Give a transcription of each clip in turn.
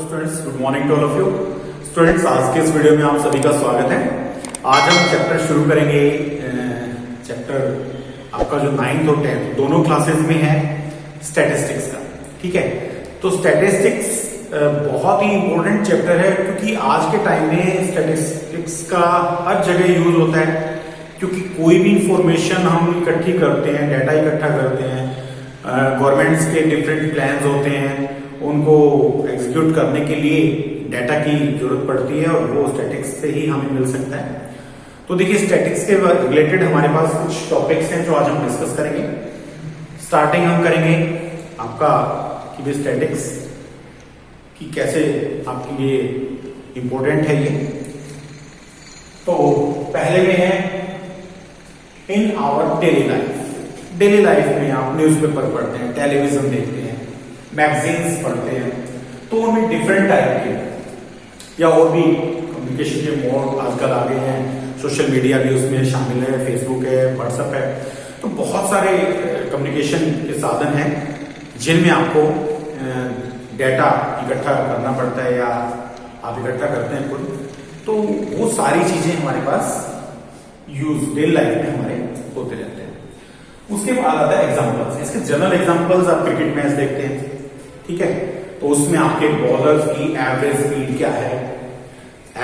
Students, good morning to all of you students. आज के इस वीडियो में आप सभी का स्वागत है। आज हम चैप्टर शुरू करेंगे। चैप्टर आपका जो 9th और 10th दोनों क्लासेस में है स्टैटिस्टिक्स का। ठीक है, तो स्टैटिस्टिक्स बहुत ही इंपॉर्टेंट चैप्टर है क्योंकि आज के टाइम में स्टैटिस्टिक्स का हर जगह यूज होता है। क्योंकि कोई भी इंफॉर्मेशन हम इकट्ठी करते हैं, डाटा इकट्ठा करते हैं, गवर्नमेंट्स के डिफरेंट प्लान्स होते हैं, उनको एग्जीक्यूट करने के लिए डाटा की जरूरत पड़ती है और वो स्टैटिक्स से ही हमें मिल सकता है। तो देखिए, स्टैटिक्स के रिलेटेड हमारे पास कुछ टॉपिक्स हैं जो आज हम डिस्कस करेंगे। स्टार्टिंग हम करेंगे आपका कि भी स्टैटिक्स की कैसे आपके लिए इंपॉर्टेंट है ये। तो पहले में है in our daily life. Daily life में आप न्यूज़पेपर पढ़ते हैं, टेलीविजन देखते हैं, मैगजीन्स पढ़ते हैं, तो उनमें डिफरेंट टाइप के या और भी कम्युनिकेशन के मोड आजकल आ गए हैं। सोशल मीडिया भी उसमें शामिल है, फेसबुक है, व्हाट्सएप है, तो बहुत सारे कम्युनिकेशन के साधन हैं जिनमें आपको डाटा इकट्ठा करना पड़ता है या आप इकट्ठा करते हैं खुद। तो वो सारी चीजें हमारे पास यूज डेली लाइफ में हमारे होते रहते हैं। उसके बाद आता है एग्जांपल्स। इसके जनरल एग्जांपल्स आप क्रिकेट मैच देखते हैं, ठीक है, तो उसमें आपके बॉलर्स की एवरेज स्पीड क्या है,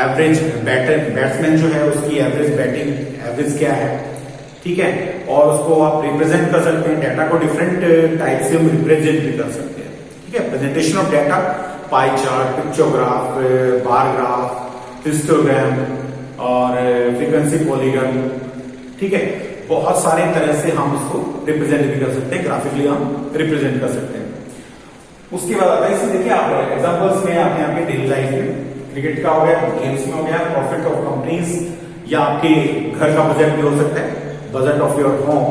एवरेज बैट्समैन जो है उसकी एवरेज बैटिंग एवरेज क्या है, ठीक है, और उसको आप रिप्रेजेंट कर सकते हैं। डाटा को डिफरेंट टाइप से हम रिप्रेजेंट भी कर सकते हैं, ठीक है। Presentation of data, pie chart, pictograph, bar graph, histogram और फ्रीक्वेंसी पॉलीगन, ठीक है, बहुत सारे तरह से हम उसको रिप्रेजेंट भी कर सकते हैं, ग्राफिकली हम रिप्रेजेंट कर सकते हैं। उसके बाद आता है, इसे देखिए आप एग्जांपल्स में आते हैं आपके डेली लाइफ में। क्रिकेट का हो गया, गेम्स में हो गया, प्रॉफिट ऑफ कंपनीज, या आपके घर का बजट भी हो सकता है, बजट ऑफ योर होम,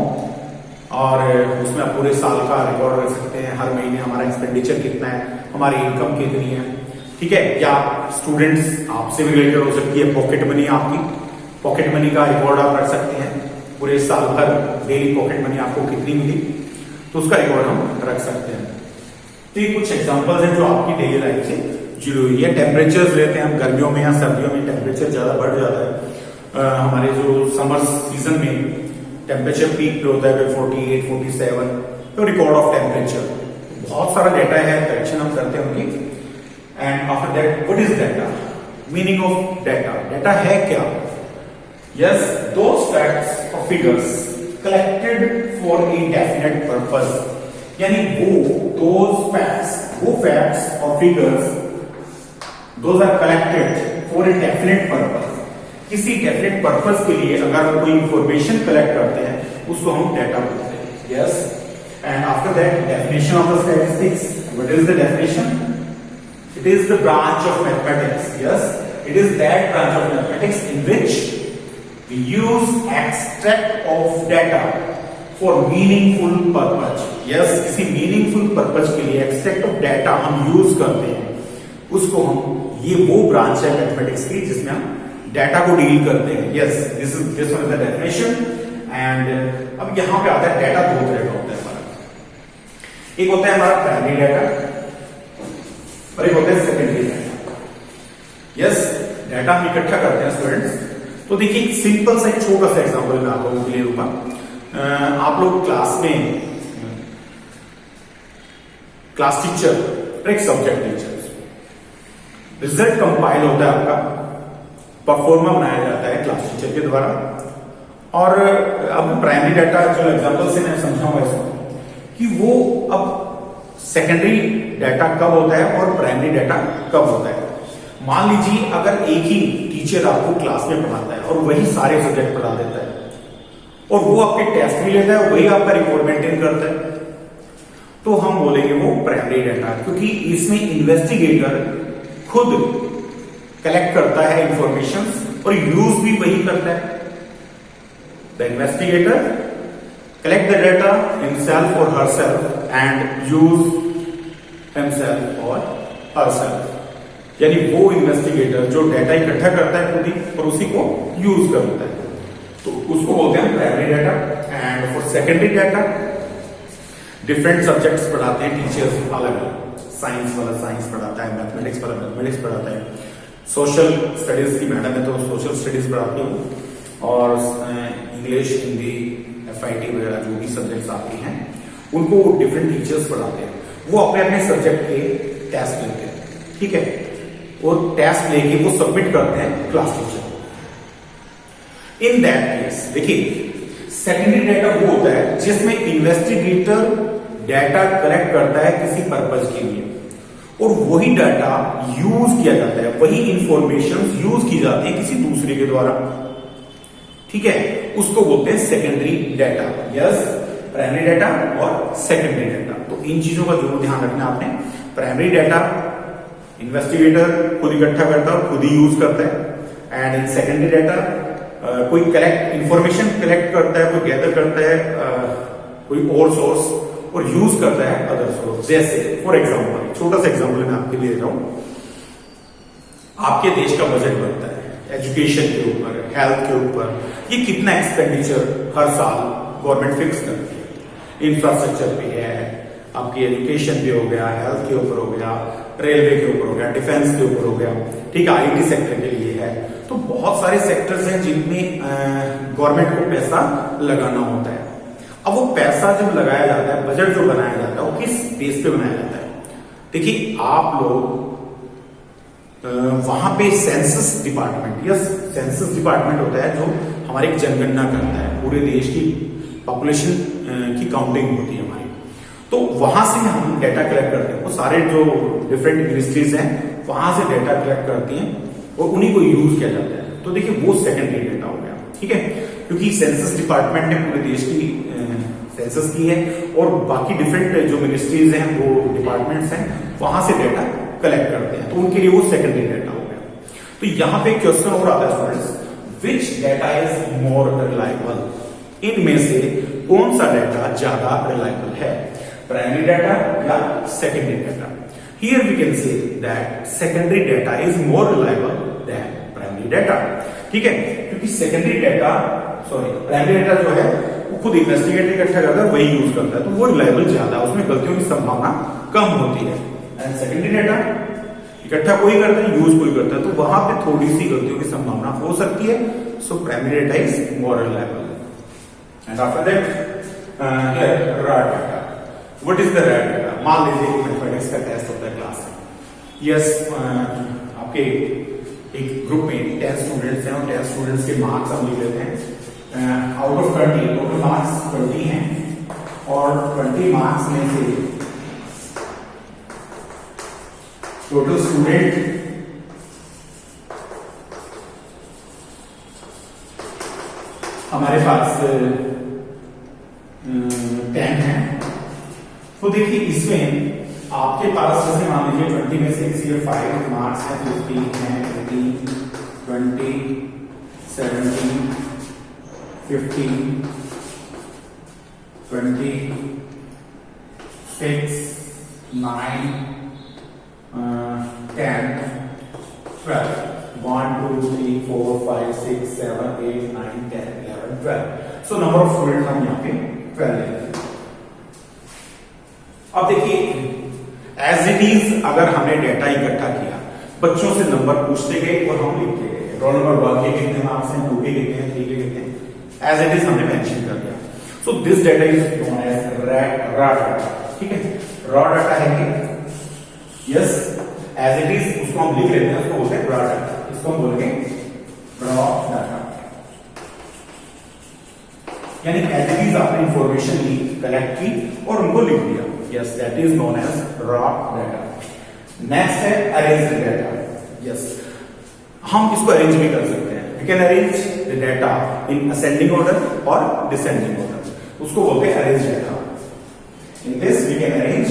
और उसमें आप पूरे साल का रिकॉर्ड रख सकते हैं। हर महीने हमारा एक्सपेंडिचर कितना है, हमारी इनकम कितनी है, ठीक है। या स्टूडेंट्स आपसे भी रिलेटेड हो सकती है, पॉकेट मनी, आपकी पॉकेट मनी का रिकॉर्ड आप रख सकते हैं, पूरे साल भर डेली पॉकेट मनी आपको कितनी मिली, तो उसका रिकॉर्ड हम रख सकते हैं। तो ये कुछ एग्जांपल्स हैं जो आपकी डेली लाइफ से जुड़ी हुई है। टेम्परेचर्स लेते हैं हम, गर्मियों में या सर्दियों में टेम्परेचर ज्यादा बढ़ जाता है। हमारे जो समर सीजन में टेम्परेचर पीक पे होता है 48, 47, तो रिकॉर्ड ऑफ टेम्परेचर, बहुत सारा डाटा है, करेक्शन हम करते हैं उनकी। And after that what is data, meaning of data. Data है क्या? Yes, those facts or figures collected for a definite purpose. यानी those facts or figures, those are collected for a definite purpose. किसी definite purpose के लिए अगर हम कोई information collect करते हैं, उसको हम data बोलते हैं. Yes, and after that, definition of the statistics. What is the definition? It is the branch of mathematics. Yes, it is that branch of mathematics in which we use extract of data for meaningful purpose. Yes, किसी meaningful purpose के लिए extract of data हम use करते हैं, उसको हम, ये वो ब्रांच है मैथमेटिक्स की जिसमें हम डाटा को डील करते हैं। Yes, this one is the definition. And अब यहां पे आता है डाटा दो तरह का होता है हमारा। एक होता है हमारा प्राइमरी डाटा और एक होता है सेकेंडरी डाटा। यस, डाटा हम इकट्ठा करते हैं स्टूडेंट्स। तो देखिए, एक सिंपल सा एक छोटा सा एग्जांपल मैं आप लोगों के लिए दूंगा। आप लोग क्लास में क्लास टीचर, एक सब्जेक्ट टीचर, रिजल्ट कंपाइल होता है आपका, परफॉर्मा बनाया जाता है क्लास टीचर के द्वारा। और अब प्राइमरी डाटा जो एग्जांपल से मैं समझाऊंगा इसको कि वो अब सेकेंडरी डाटा कब होता है और प्राइमरी डाटा कब होता है। मान लीजिए अगर एक ही टीचर आपको क्लास में पढ़ाता है और वही सारे सब्जेक्ट पढ़ा देता है और वो आपके टेस्ट भी लेता है, वही आपका रिकॉर्ड मेंटेन करता है, तो हम बोलेंगे वो प्राइमरी डाटा, क्योंकि इसमें इन्वेस्टिगेटर खुद कलेक्ट करता है इंफॉर्मेशन और यूज भी वही करता है। The investigator collect the data himself और हरसेल्फ एंड यूज हिमसेल्फ और हरसेल्फ। यानी वो इन्वेस्टिगेटर जो डाटा इकट्ठा करता है खुद ही और उसी को यूज करता है, तो उसको बोलते हैं primary data. And for secondary data, different subjects पढ़ाते हैं टीचर्स अलग अलग। साइंस वाला साइंस पढ़ाता है, मैथमेटिक्स वाला मैथमेटिक्स पढ़ाता है, सोशल स्टडीज की मैडम है तो सोशल स्टडीज पढ़ाती हूँ, और इंग्लिश, हिंदी, FIT वगैरह जो भी सब्जेक्ट्स आपके हैं उनको डिफरेंट टीचर्स पढ़ाते हैं। वो अपने अपने सब्जेक्ट के टेस्ट लेते हैं, ठीक है, और टेस्ट लेके वो सबमिट करते हैं क्लास टीचर को। इन दैट केस देखिए, सेकेंडरी डाटा वो होता है जिसमें इन्वेस्टिगेटर डाटा कलेक्ट करता है किसी पर्पज के लिए, और वही डाटा यूज किया जाता है, वही इंफॉर्मेशन यूज की जाती है किसी दूसरे के द्वारा, ठीक है, उसको बोलते हैं secondary data. Yes, primary data और सेकेंडरी डाटा, तो इन चीजों का जरूर ध्यान रखना आपने। प्राइमरी डाटा इन्वेस्टिगेटर खुद इकट्ठा करता है और खुद ही यूज करता है, एंड इन सेकेंडरी डाटा कोई इंफॉर्मेशन कलेक्ट करता है, कोई गैदर करता है, कोई और सोर्स, और यूज करता है अदर सोर्स। जैसे फॉर एग्जाम्पल, छोटा सा एग्जाम्पल मैं आपके लिए दे रहा हूं, आपके देश का बजट बनता है एजुकेशन के ऊपर, हेल्थ के ऊपर, ये कितना एक्सपेंडिचर हर साल गवर्नमेंट फिक्स करती है। इंफ्रास्ट्रक्चर पे है, आपकी एजुकेशन पे हो गया, हेल्थ के ऊपर हो गया, रेलवे के ऊपर हो गया, डिफेंस के ऊपर हो गया, ठीक है, IT सेक्टर के लिए है, तो बहुत सारे सेक्टर्स हैं जिनमें गवर्नमेंट को पैसा लगाना होता है। अब वो पैसा जब लगाया जाता है, बजट जो बनाया जाता है, वो किस बेस पे बनाया जाता है? देखिए, आप लोग वहां पे census department, yes, census department होता है जो हमारी जनगणना करता है, पूरे देश की पॉपुलेशन की काउंटिंग होती है हमारी, तो वहां से हम डेटा कलेक्ट करते हैं। वो सारे जो डिफरेंट मिनिस्ट्रीज हैं वहां से डेटा कलेक्ट करती हैं और उन्हीं को यूज किया जाता है। तो देखिए, वो सेकेंडरी डेटा हो गया, ठीक है, क्योंकि सेंसस डिपार्टमेंट ने पूरे देश की सेंसस की है, और बाकी डिफरेंट जो मिनिस्ट्रीज हैं, वो डिपार्टमेंट्स हैं, वहां से डेटा कलेक्ट करते हैं, तो उनके लिए वो सेकेंडरी डाटा हो गया। तो यहां पे क्वेश्चन और आता है students, which data is more reliable? इनमें से कौन सा डाटा ज्यादा रिलायबल है, प्राइमरी डाटा या secondary data? Here we can say that secondary data is more reliable than primary data, ठीक है, क्योंकि सेकेंडरी डाटा, प्राइमरी डाटा जो है वो खुद इन्वेस्टिगेटर इकट्ठा करता है, वही यूज करता है, तो वो रिलायबल ज्यादा, उसमें गलतियों की संभावना कम होती है। एंड सेकेंडरी डाटा इकट्ठा कोई करता है, यूज कोई करता है, तो वहां पे थोड़ी सी गलतियों की संभावना हो सकती है। So primary data is more reliable. And after that raw data. What is the raw data? मान लीजिए मैथमेटिक्स का टेस्ट होता है क्लास में, यस, आपके एक ग्रुप में 10 स्टूडेंट्स हैं, और 10 स्टूडेंट्स के मार्क्स हम लिख लेते हैं आउट ऑफ 20, टोटल मार्क्स 20 हैं, और 20 मार्क्स में से टोटल स्टूडेंट हमारे पास 10 है। तो देखिए, इसमें आपके पास जैसे मान लीजिए 20 में से किसी 5 मार्क्स है, 15 है, 18, 20, 17, 15, 26, 9, 10, 12, 1, 2, 3, 4, 5, 6, 7, 8, 9, 10, 11, 12. So number of students हम यहाँ पे 12 लेते हैं। अब देखिए, एज इट इज अगर हमने डेटा इकट्ठा किया, बच्चों से नंबर पूछते गए और हम लिखते गए, रोल नंबर 1 के कितने मार्क्स हैं, 2 के कितने हैं, 3 के कितने हैं, एज इट इज हमने मेंशन कर दिया। So this data is known as raw data, ठीक है, रॉ डाटा है कि यस, एज इट इज उसको हम लिख लेते हैं, उसको बोलते हैं रॉ डाटा, इसको हम बोलेंगे रॉ डाटा, यानी एज इट इज आपने इंफॉर्मेशन ली, कलेक्ट की और उनको लिख दिया, yes, that is known as raw data. Next है अरेंज्ड डाटा, यस, हम इसको अरेंज भी कर सकते हैं, we can arrange the data in ascending order और डिसेंडिंग ऑर्डर, उसको बोलते हैं arrange data. In this we can arrange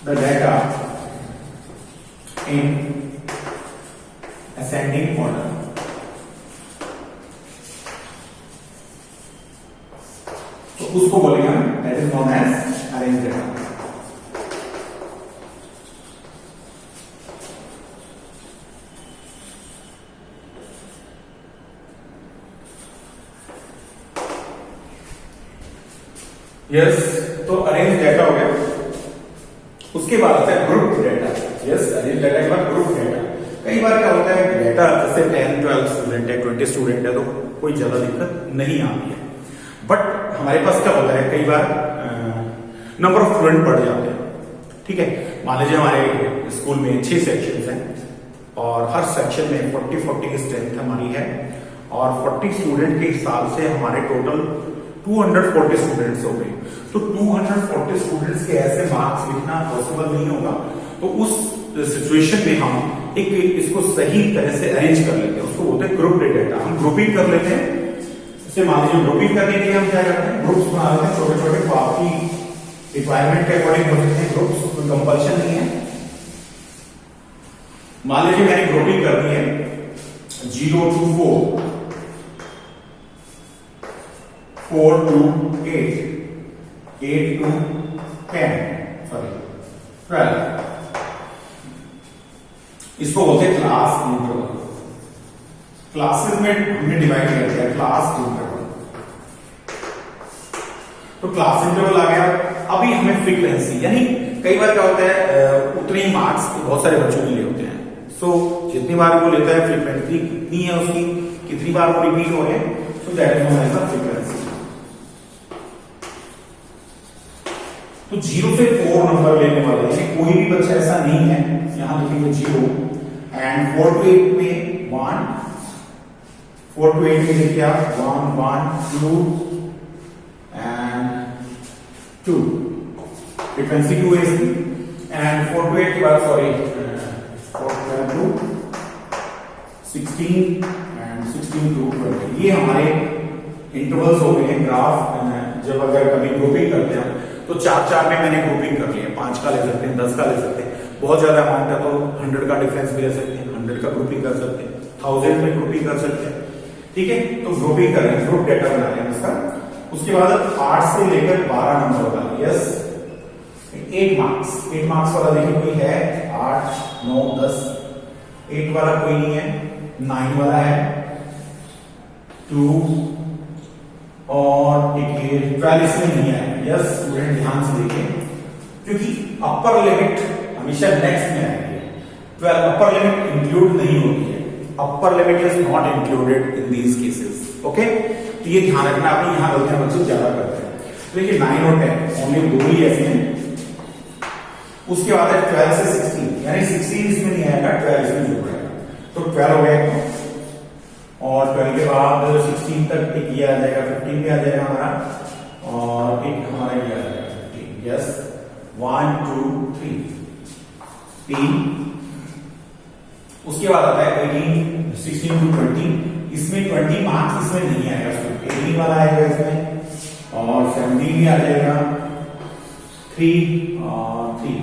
the data in ascending order. तो उसको बोलेंगे हम, that is known as arranged data. Yes, तो अरेंज डाटा हो गया। उसके बाद आता है group data. Yes, arrange data के बाद ग्रुप डाटा। कई बार क्या होता है डाटा जैसे 10 12 स्टूडेंट है, 20 स्टूडेंट है, तो कोई ज्यादा दिक्कत नहीं आती है। बट हमारे पास क्या होता है कई बार नंबर ऑफ स्टूडेंट बढ़ जाते हैं। ठीक है, मान लीजिए हमारे स्कूल में 6 सेक्शंस हैं और हर सेक्शन में 40 की स्ट्रेंथ हमारी है और 40 स्टूडेंट के हिसाब से हमारे टोटल 240 स्टूडेंट्स हो गए। तो 240 स्टूडेंट्स के ऐसे मार्क्स लिखना पॉसिबल नहीं होगा। तो उस सिचुएशन में हम एक इसको सही तरह से अरेंज कर लेते हैं, उसको बोलते हैं ग्रुप डाटा। हम ग्रुपिंग कर लेते हैं। जैसे मान लीजिए ग्रुपिंग करने के लिए हम क्या करते हैं, ग्रुप्स बना लेते हैं छोटे छोटे, तो आपकी रिक्वायरमेंट के अकॉर्डिंग हो सकते हैं ग्रुप्स, कोई कंपल्शन नहीं है। मान लीजिए मैंने ग्रुपिंग करनी है 0 to 4, 4 to 8, 8 to 10, सॉरी 12। इसको बोलते हैं क्लास इंटरवल। क्लासेस में हमने डिवाइड कर दिया क्लास इंटरवल। तो क्लास इंटरवल आ गया। अभी हमें फ्रीक्वेंसी, यानी कई बार क्या होता है उतने ही मार्क्स बहुत सारे बच्चों के लिए होते हैं। सो जितनी बार वो लेता है फ्रीक्वेंसी कितनी है उसकी, कितनी बार वो रिपीट हो रहे हैं, so that is known as the frequency. तो 0 से 4 नंबर लेने वाले हैं, कोई भी बच्चा ऐसा नहीं है, यहां लिखेंगे 0 एंड 4 to 8 में 1, 4 to 8 में देखिए आप 1 1 2 एंड 2, फ्रीक्वेंसी 2 है इसकी। एंड 4 to 8 के बाद सॉरी 4 to 16 एंड 16 to 20, ये हमारे इंटरवल्स हो गए हैं ग्राफ। जब अगर कभी ग्रुपिंग करते हैं तो 4 में मैंने ग्रुपिंग कर लिया, 5 का ले सकते हैं, 10 का ले सकते हैं। बहुत ज्यादा अमाउंट है तो 100 का डिफरेंस भी ले सकते हैं, 100 का ग्रुपिंग कर सकते हैं, 1000 में ग्रुपिंग कर सकते हैं। ठीक है, तो ग्रुपिंग कर रहे हैं, ग्रुप डाटा बना रहे हैं इसका। उसके बाद 8 से लेकर 12 नंबर वाला, यस 8 मार्क्स, 8 मार्क्स वाला देखिए कोई है 8 9 10, 8 वाला कोई नहीं है, 9 वाला है, 2 और देखिए 12 इसमें नहीं है। यस, स्टूडेंट ध्यान से देखिए, क्योंकि अपर लिमिट हमेशा नेक्स्ट में आएगी। 12 अपर लिमिट इंक्लूड नहीं होती है, upper limit is not included in these cases. Okay, तो ये ध्यान रखना, आपने यहां गलतियां बच्चे ज्यादा करते हैं। तो देखिए 9 और 10 ओनली 2 ही ऐसे हैं। उसके बाद है 12 से 16, यानी 16 इसमें नहीं आएगा, 12 इसमें जुड़ जाएगा, तो 12 हो गया। और 12 के बाद 16 तक एक ये आ जाएगा, 15 भी आ जाएगा हमारा, और एक हमारा ये आ जाएगा 15। यस, 1 2 3। उसके बाद आता है 18 16 to 20, इसमें 20 मार्क्स इसमें नहीं आएगा, 18 वाला आएगा इसमें, और 17 भी आ जाएगा, 3 और 3,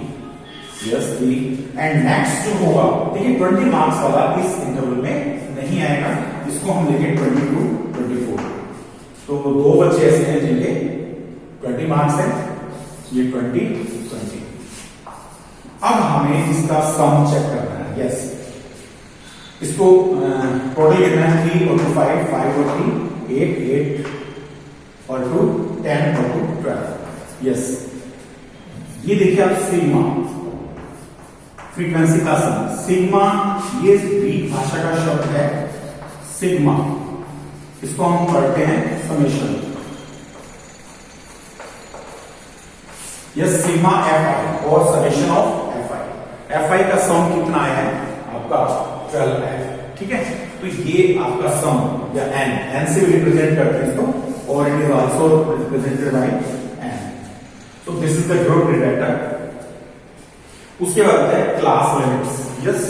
यस 3। एंड नेक्स्ट जो होगा देखिए 20 मार्क्स वाला इस इंटरवल में नहीं आएगा, इसको हम लेंगे 20 to 24। तो 2 बच्चे ऐसे हैं जिनके 20 मार्क्स है, ये 20 20। अब हमें इसका सम चेक करना है। यस, इसको टोटल कितना है, 3 और 2 5, 5 और 3 8, 8 और 2 10 और 2 12। यस, ये देखिए आप सिग्मा, फ्रीक्वेंसी का सम, सिग्मा ये ग्रीक भाषा का शब्द है सिग्मा, इसको हम पढ़ते हैं समेशन। यस, सिग्मा एफ और समेशन ऑफ एफ आई का सम कितना है आपका 12 है। ठीक है, तो ये आपका सम या एन से भी रिप्रेजेंट करते हैं इसको, और it is also represented by n. तो this is the group data. उसके बाद आता है class limits. Yes,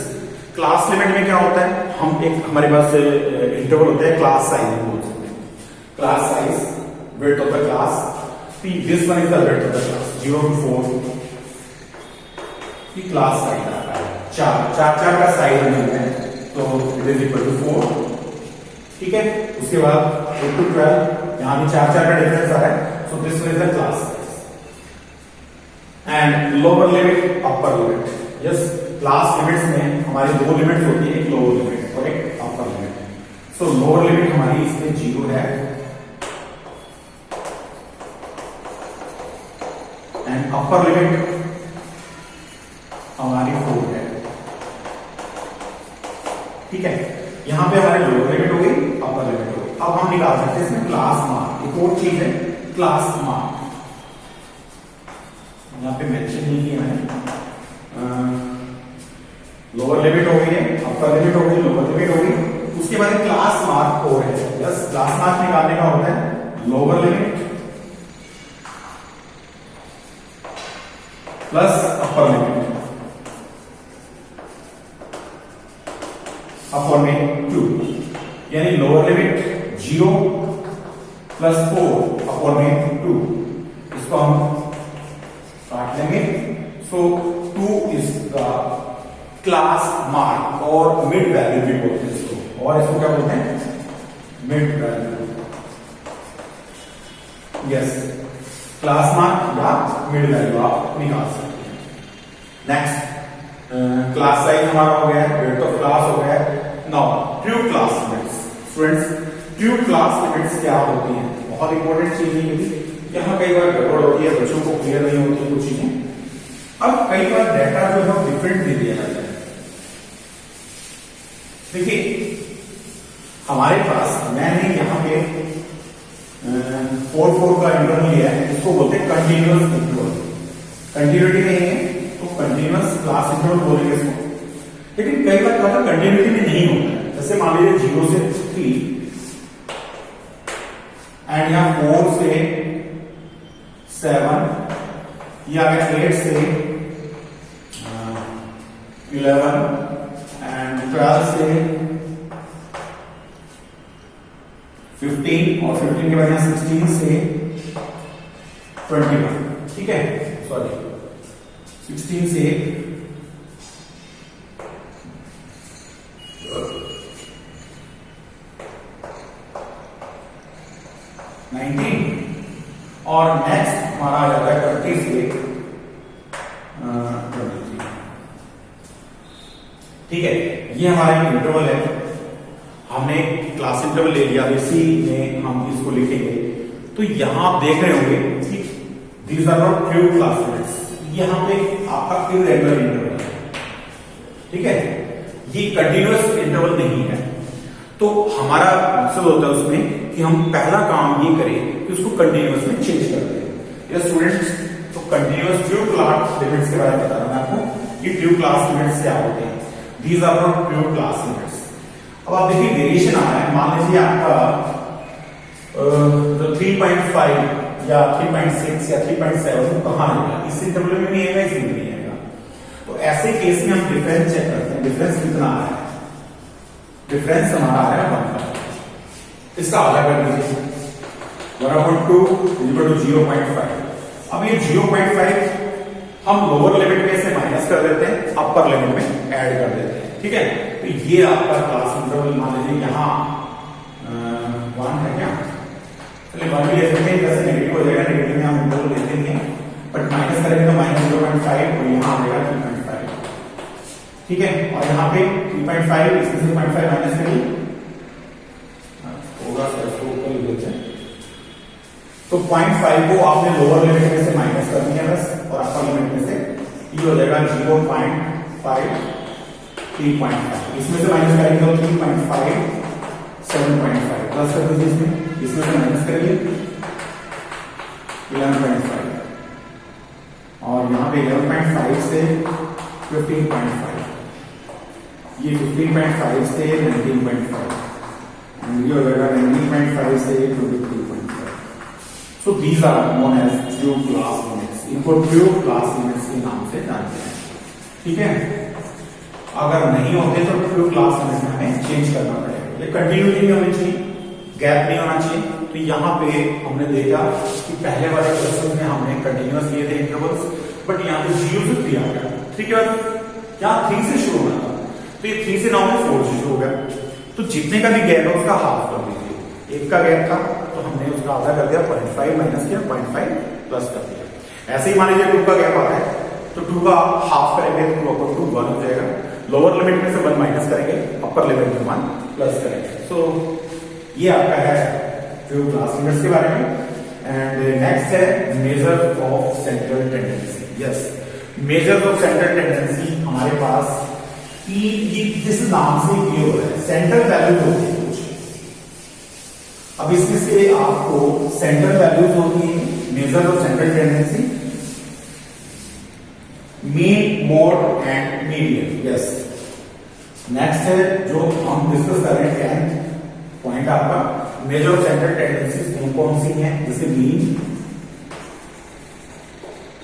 class limit में क्या होता है, हम एक हमारे पास इंटरवल होता है क्लास साइज बोल सकते हैं, class size width of the class, this one is the width of the class 0 to 4। ये क्लास साइज आता है 4 का साइज मिलता है, तो इट इज इक्वल टू 4। ठीक है, उसके बाद 8 to 12, यहां भी 4 का डिफरेंस आ रहा है, so this one is the class size. And lower limit upper limit. Yes, class limits में हमारी 2 लिमिट्स होती है, एक लोअर लिमिट और एक अपर लिमिट। सो लोअर लिमिट हमारी इसमें 0 है, अपर लिमिट हमारी 4 है, ठीक है। यहां पे हमारी लोअर लिमिट हो गई, अपर लिमिट हो गई। अब हम निकाल सकते हैं इसमें क्लास मार्क, एक और चीज है क्लास मार्क, यहां पे मेंशन नहीं किया मैंने। लोअर लिमिट हो गई है, अपर लिमिट हो गई, लोअर लिमिट हो गई, उसके बाद क्लास मार्क और है। बस क्लास मार्क निकालने का होता है lower limit plus upper limit upon में 2, यानी लोअर लिमिट 0 प्लस 4 अपॉन में 2, इसको हम काट लेंगे। सो 2 इज द क्लास मार्क और मिड वैल्यू भी बोलते हैं इसको, और इसको क्या बोलते हैं mid value. Yes, class mark या मिड वैल्यू आप निकाल सकते हैं। नेक्स्ट क्लास साइज हमारा हो गया है, वेट ऑफ क्लास हो गया है। Now true class limits, students true class limits क्या होती हैं, बहुत इंपॉर्टेंट चीज है ये, यहां कई बार गड़बड़ होती है, बच्चों को क्लियर नहीं होती कुछ चीजें। अब कई बार डाटा जो है डिफरेंट दे दिया जाता है। देखिए हमारे पास मैंने यहाँ पे 4 का इंटरवल लिया है, इसको बोलते हैं कंटिन्यूअस इंटरवल। कंटिन्यूटी नहीं है तो कंटिन्यूअस क्लास इंटरवल बोलेंगे इसको। लेकिन कई बार क्या होता है कंटिन्यूटी में नहीं होता है, जैसे मान लीजिए 0 से 3 एंड यहाँ 4 से 7 या 8 से 11 एंड 12 से 15 और 15 के बाद 16 से 21, ठीक है, सॉरी 16 से 19 और नेक्स्ट हमारा आ जाता है 30 से 23, ठीक है। ये हमारा एक इंटरवल है, हमने क्लास इंटरवल ले लिया, इसी में हम इसको लिखेंगे। तो यहां आप देख रहे होंगे कि these are not true class limits, यहां पे आपका इररेगुलर इंटरवल है, ठीक है, ये कंटिन्यूअस इंटरवल नहीं है। तो हमारा मकसद होता है उसमें कि हम पहला काम ये करें कि उसको कंटिन्यूअस में चेंज कर दें। ये स्टूडेंट्स तो कंटिन्यूअस ट्रू क्लास लिमिट्स के बारे में बता रहा हूं आपको कि ट्रू क्लास लिमिट्स क्या होते हैं। These are not true class limits. अब आप देखिए वेरिएशन आ रहा है, मान लीजिए आपका 3.5 या 3.6 या 3.7 कहां आएगा, इस इंटरवल में नहीं आएगा, इसमें नहीं आएगा। तो ऐसे केस में हम डिफरेंस चेक करते हैं, डिफरेंस कितना आ रहा है, डिफरेंस हमारा आ रहा है 1, इसका आधा कर दीजिए 1/2 = 0.5। अब ये 0.5 हम लोअर लिमिट में से माइनस कर देते हैं, अपर लिमिट में ऐड कर देते हैं, ठीक है। तो ये आपका क्लास इंटरवल मान लीजिए यहां 1 है क्या, चलिए 1 भी ले सकते हैं, जैसे नेगेटिव हो जाएगा, नेगेटिव में हम इंटरवल लेते नहीं है, बट माइनस करेंगे तो -0.5 और यहां आ जाएगा 3.5, ठीक है। और यहाँ पे 3.5 इसमें से 0.5 माइनस करिए, होगा इसको ऊपर लिख देते हैं। तो 0.5 को आपने लोअर लिमिट में से माइनस कर दिया बस, और अपर लिमिट में से ये हो जाएगा 0.5 3.5, इसमें से माइनस करेंगे तो 3.5 7.5 प्लस कर दीजिए, इसमें से माइनस करिए 11.5 और यहाँ पे 11.5 से 15.5, ये 15.5 से 19.5 एंड ये हो जाएगा 19.5 से 23.5। So these are known as true class limits, इनको ट्रू क्लास लिमिट्स के नाम से जानते हैं, ठीक है। अगर नहीं होते तो ट्रू क्लास लिमिट में हमें चेंज करना पड़ेगा, ये कंटिन्यूटी नहीं होनी चाहिए, गैप नहीं होना चाहिए। तो यहाँ पे हमने देखा कि पहले वाले क्वेश्चन में हमने कंटिन्यूअस लिए थे इंटरवल्स, बट यहाँ पे 0 से 3 आ गया, ठीक है, यहाँ 3 से शुरू होना था, तो ये 3 से 9 में 4 से शुरू हो गया। तो जितने का भी गैप है उसका हाफ कर दीजिए, 1 का गैप था तो हमने उसका आधा कर दिया, 0.5 माइनस किया, 0.5 प्लस कर दिया। ऐसे ही मान लीजिए 2 का गैप आ रहा है तो 2 का हाफ करेंगे तो 1 हो जाएगा, लोअर लिमिट में से 1 माइनस करेंगे, अपर लिमिट में 1 प्लस करेंगे। सो ये आपका है ट्रू क्लास लिमिट्स के बारे में। एंड नेक्स्ट है measure of central tendency. Yes, measures of central tendency हमारे पास ये जिस नाम से ये हो रहा है सेंट्रल वैल्यू होती है कुछ। अब इसमें से आपको सेंट्रल वैल्यूज होती है, measure of central tendency, mean, mode and median. Yes, next है जो हम डिस्कस कर रहे हैं 10th पॉइंट आपका, मेजर ऑफ सेंट्रल टेंडेंसीज कौन कौन सी हैं, जैसे मीन,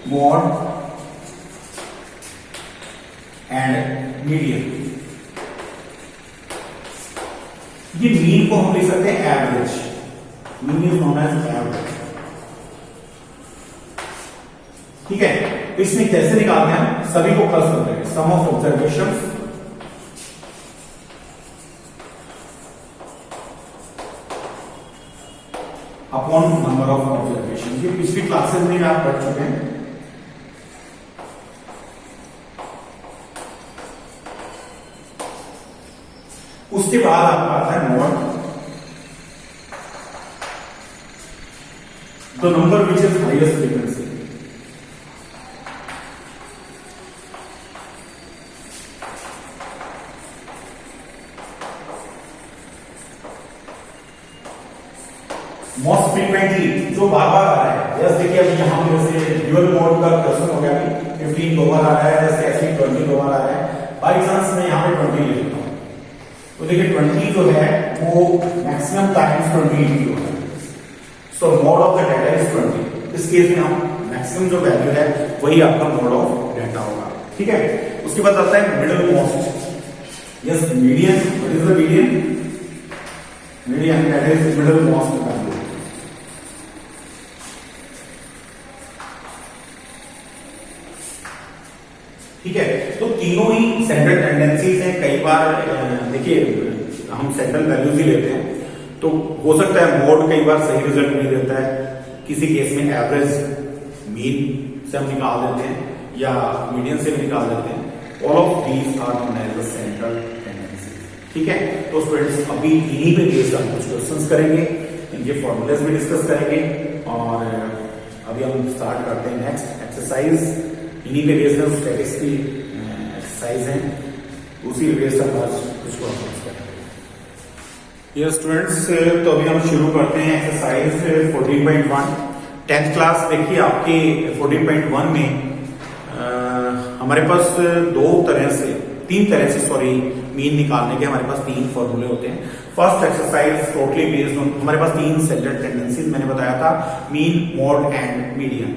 मोड एंड मीडियन। ये मीन को हम लिख सकते हैं average, mean is known as average. ठीक है, तो इसमें कैसे निकालते हैं हम, सभी को प्लस करते हैं, sum of observation upon number of observation. ये पिछली क्लासेस में आप पढ़ चुके हैं। उसके बाद आपका आता है mode, the number which is highest frequency. Most frequently जो बार बार आ रहा है, जैसे देखिए अभी यहां पे जैसे ड्यूअल मोड का क्वेश्चन हो गया, 15 दो बार आ रहा है, जैसे ऐसे 20 दो बार आ रहा है। बाई चांस मैं यहां पे 20 ले लेता हूं, तो देखिए 20 जो है वो मैक्सिमम टाइम्स 20 होता है। सो mode of the data is 20। इस केस में हम मैक्सिमम जो वैल्यू है वही आपका मोड ऑफ डाटा होगा। ठीक है, उसके बाद आता है middle most. Yes, median, what is the median? Median that is middle most value. ठीक है, तो तीनों ही सेंट्रल टेंडेंसीज हैं। कई बार देखिए हम सेंट्रल वैल्यूज ही लेते हैं, तो हो सकता है मोड कई बार सही रिजल्ट नहीं देता है, किसी केस में एवरेज मीन से हम निकाल देते हैं या मीडियन से भी निकाल देते हैं। All of these are known as the central tendency. ठीक है, तो स्टूडेंट्स अभी इन्हीं पे बेस्ड हम कुछ क्वेश्चंस करेंगे, इनके फॉर्मूलेज भी डिस्कस करेंगे, और अभी हम स्टार्ट करते हैं नेक्स्ट एक्सरसाइज। इन्हीं पे बेस्ड है, स्टैटिस्टिक्स की एक्सरसाइज है, उसी बेस्ड हम आज कुछ क्वेश्चंस करेंगे। ये स्टूडेंट्स, तो अभी हम शुरू करते हैं एक्सरसाइज 14.1 10th क्लास। देखिए आपके 14.1 में हमारे पास तीन तरह से मीन निकालने के हमारे पास 3 फॉर्मूले होते हैं। First exercise totally based on, हमारे पास 3 सेंट्रल टेंडेंसीज मैंने बताया था, मीन, मोड एंड मीडियन।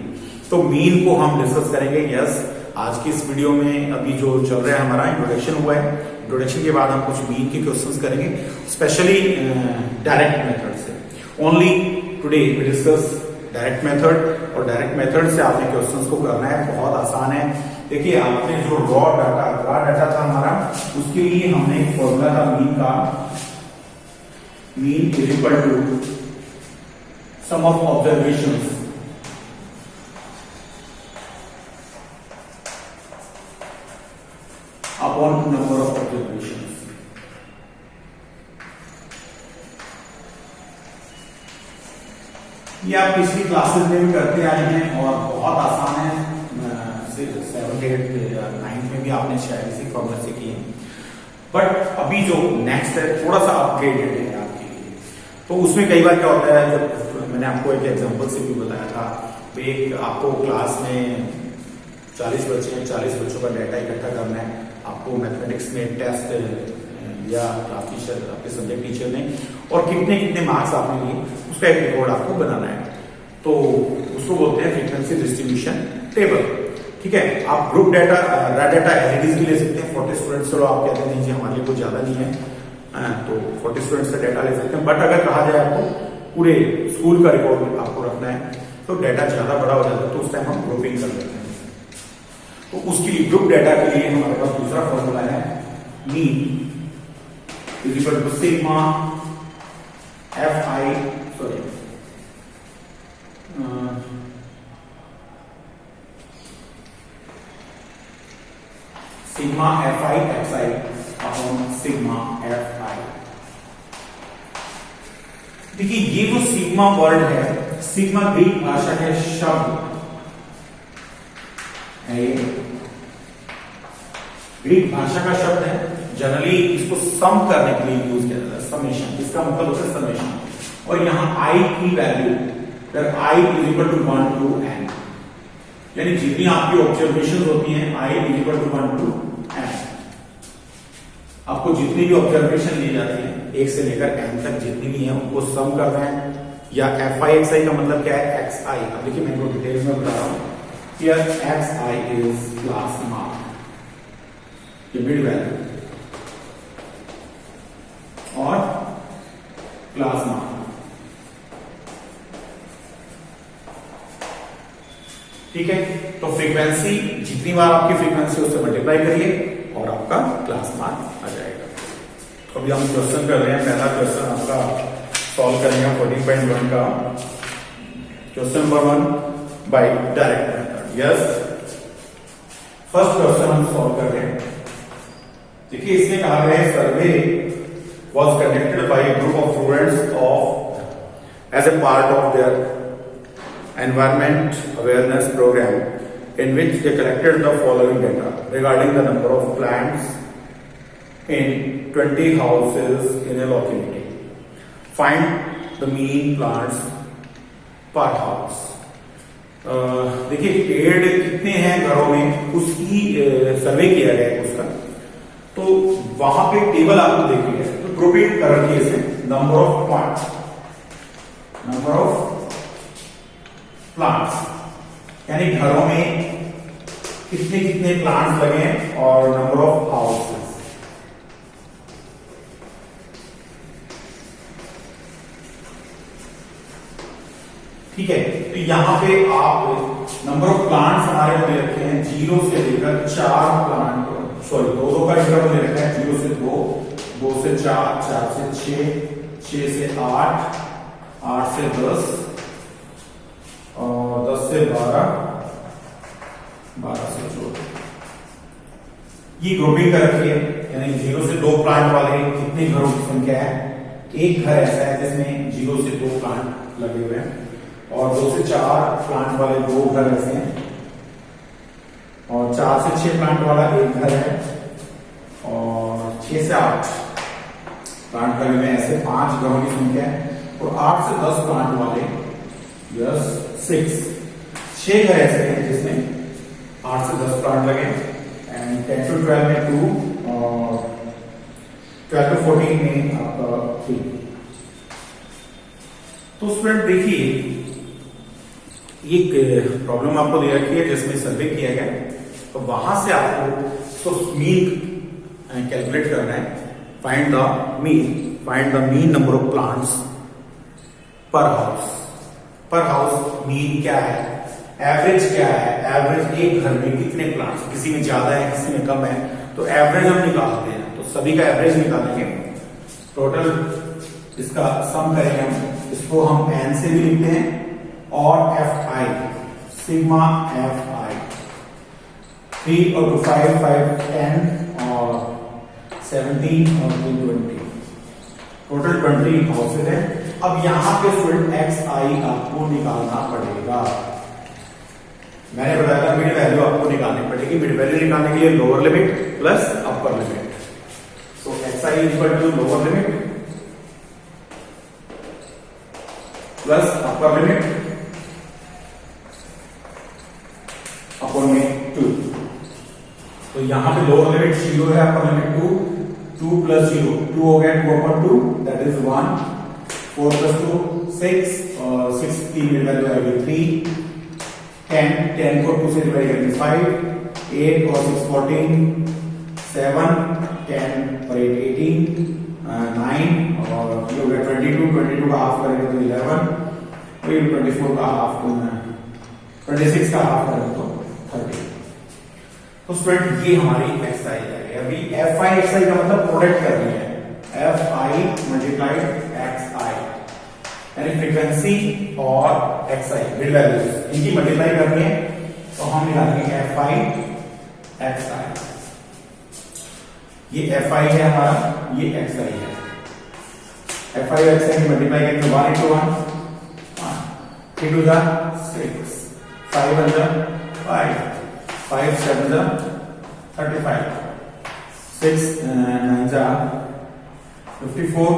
तो मीन को हम डिस्कस करेंगे। यस, आज की इस वीडियो में अभी जो चल रहा है हमारा इंट्रोडक्शन हुआ है, इंट्रोडक्शन के बाद हम कुछ मीन के क्वेश्चंस करेंगे, स्पेशली डायरेक्ट मेथड से। Only today we discuss direct method, और डायरेक्ट मेथड से आपने क्वेश्चंस को करना है, बहुत आसान है। देखिए आपने जो रॉ डाटा था हमारा, उसके लिए हमने एक फॉर्मूला था मीन का, mean is equal to sum of observations upon number of observations. ये आप पिछली क्लासेस में भी करते आए हैं और बहुत आसान है, 7th 8th 9th में भी आपने शायद इसी फॉर्मूले से किए हैं। बट अभी जो नेक्स्ट है थोड़ा सा अपग्रेडेड है आपके लिए। तो उसमें कई बार क्या होता है, जब मैंने आपको एक एग्जांपल से भी बताया था, एक आपको क्लास में 40 बच्चे हैं, 40 बच्चों का डाटा इकट्ठा करना है, आपको मैथमेटिक्स में टेस्ट या क्लास टीचर, आपके सब्जेक्ट टीचर ने, और कितने मार्क्स आपने लिए उसका एक रिकॉर्ड आपको बनाना है। तो उसको बोलते हैं फ्रीक्वेंसी डिस्ट्रीब्यूशन टेबल। ठीक है, आप group data as it is भी ले सकते हैं। 40 स्टूडेंट्स, चलो आप कहते हैं जी हमारे लिए कुछ ज्यादा नहीं है, तो 40 स्टूडेंट्स का डाटा ले सकते हैं। बट अगर कहा जाए आपको पूरे स्कूल का रिकॉर्ड आपको रखना है, तो डाटा ज्यादा बड़ा हो जाता है, तो उस टाइम हम ग्रुपिंग कर लेते हैं। तो उसके लिए ग्रुप डाटा के लिए हमारे पास दूसरा फॉर्मूला है, mean is equal to sigma sigma fi xi upon sigma fi। देखिए ये जो सिग्मा वर्ड है, सिग्मा ग्रीक भाषा के शब्द है ये ग्रीक भाषा का शब्द है। जनरली इसको सम करने के लिए यूज किया जाता है, समेशन, इसका मतलब होता है समेशन। और यहाँ आई की value i is equal to 1 to n, यानी जितनी आपकी ऑब्जर्वेशन होती हैं i is equal to 1 to n। आपको जितनी भी ऑब्जर्वेशन ली जाती है 1 से लेकर n तक जितनी भी है उनको सम करना है, या एफ आई एक्स आई का मतलब क्या है एक्स आई। अब देखिए मैं इनको डिटेल में बता रहा हूं। Here x I is class mark, ये मिड वैल्यू और क्लास मार्क। ठीक है, तो फ्रीक्वेंसी जितनी बार आपकी फ्रीक्वेंसी उससे मल्टीप्लाई करिए और आपका क्लास मार्क आ जाएगा। तो अभी हम क्वेश्चन कर रहे हैं। पहला क्वेश्चन आपका सॉल्व करेंगे 14.1 का question number 1 by direct method. Yes, first question हम सॉल्व कर रहे हैं। देखिए इसमें कहा गया है सर्वे was conducted by a group of students of as a part of their environment awareness program, in which they collected the following data regarding the number of plants in 20 houses in a locality. Find the mean plants per house. देखिए पेड़ कितने हैं घरों में उसकी सर्वे किया गया है उसका, तो वहां पे टेबल आपको देखिए ग्रुपिंग कर रखी है इसे नंबर ऑफ प्लांट्स, यानी घरों में कितने कितने प्लांट्स लगे हैं और नंबर ऑफ हाउसेस। ठीक है, तो यहां पे आप नंबर ऑफ प्लांट्स हमारे को दे रखे हैं 0 से लेकर 4 प्लांट, सॉरी 2 का इंटरवल दे रखा है 0 से 2, 2 से 4, 4 से 6, 6 से 8, 8 से 10 और 10 से 12, 12 से 14। ये ग्रुपिंग कर रखी है, यानी 0 से 2 प्लांट वाले कितने घरों की संख्या है। एक घर ऐसा है जिसमें 0 से 2 प्लांट लगे हुए हैं, और 2 से 4 प्लांट वाले 2 घर ऐसे हैं, और 4 से 6 प्लांट वाला एक घर है, और 6 से 8 प्लांट लगे हुए ऐसे 5 घरों की संख्या है, और 8 से 10 प्लांट वाले 6 घर ऐसे हैं जिसमें 8 से 10 प्लांट लगे, एंड 10 to 12 में 2 और 12 to 14 में आपका 3। तो स्टूडेंट देखिए एक प्रॉब्लम आपको दे रखी है जिसमें सर्वे किया गया, तो वहां से आपको मीन कैलकुलेट करना है। Find the mean number of plants पर हाउस। पर हाउस मीन क्या है, एवरेज क्या है, एवरेज एक घर में कितने प्लांट्स, किसी में ज्यादा है किसी में कम है, तो एवरेज हम निकालते हैं, तो सभी का एवरेज निकालेंगे। टोटल इसका सम करेंगे हम, इसको हम एन से भी लिखते हैं, और F I sigma F I 3 और 2 5 5 10 और 17 और 2 20, टोटल 20 हाउसेज है। अब यहां पे स्टूडेंट एक्स आई आपको निकालना पड़ेगा। मैंने बताया था मिड वैल्यू आपको निकालनी पड़ेगी। मिड वैल्यू निकालने के लिए lower limit plus upper limit, so x i equal to lower limit plus upper limit upon में 2। तो यहां पे लोअर लिमिट 0 है, अपर लिमिट 2, 2 प्लस 0 2 हो गया, 2 अपॉन 2 दैट इज 1, 4 प्लस 2 6 और 6 की मिड वैल्यू आएगी 3, 10 को 2 से डिवाइड करेंगे 5, 8 और 6 14, 7 10 और 8 18, 9 और ये हो गया 22 का हाफ करेंगे तो 11, और ये 24 का हाफ करना है, 26 का हाफ करेंगे तो 30। तो स्टूडेंट ये हमारी एक्स आई है। अभी एफ आई एक्स आई का मतलब प्रोडक्ट करनी है, एफ आई मल्टीप्लाइड एक्स आई, यानी फ्रीक्वेंसी और एक्स आई मिड वैल्यूज इनकी मल्टीप्लाई करनी है, तो हम निकालेंगे एफ आई एक्स आई। ये एफ आई है हमारा, ये एक्स आई है। एफ आई एक्स आई की मल्टीप्लाई करेंगे 1 into 1 3 2 6 5 1 5 5 7 जा 35, 6 9 जा 54,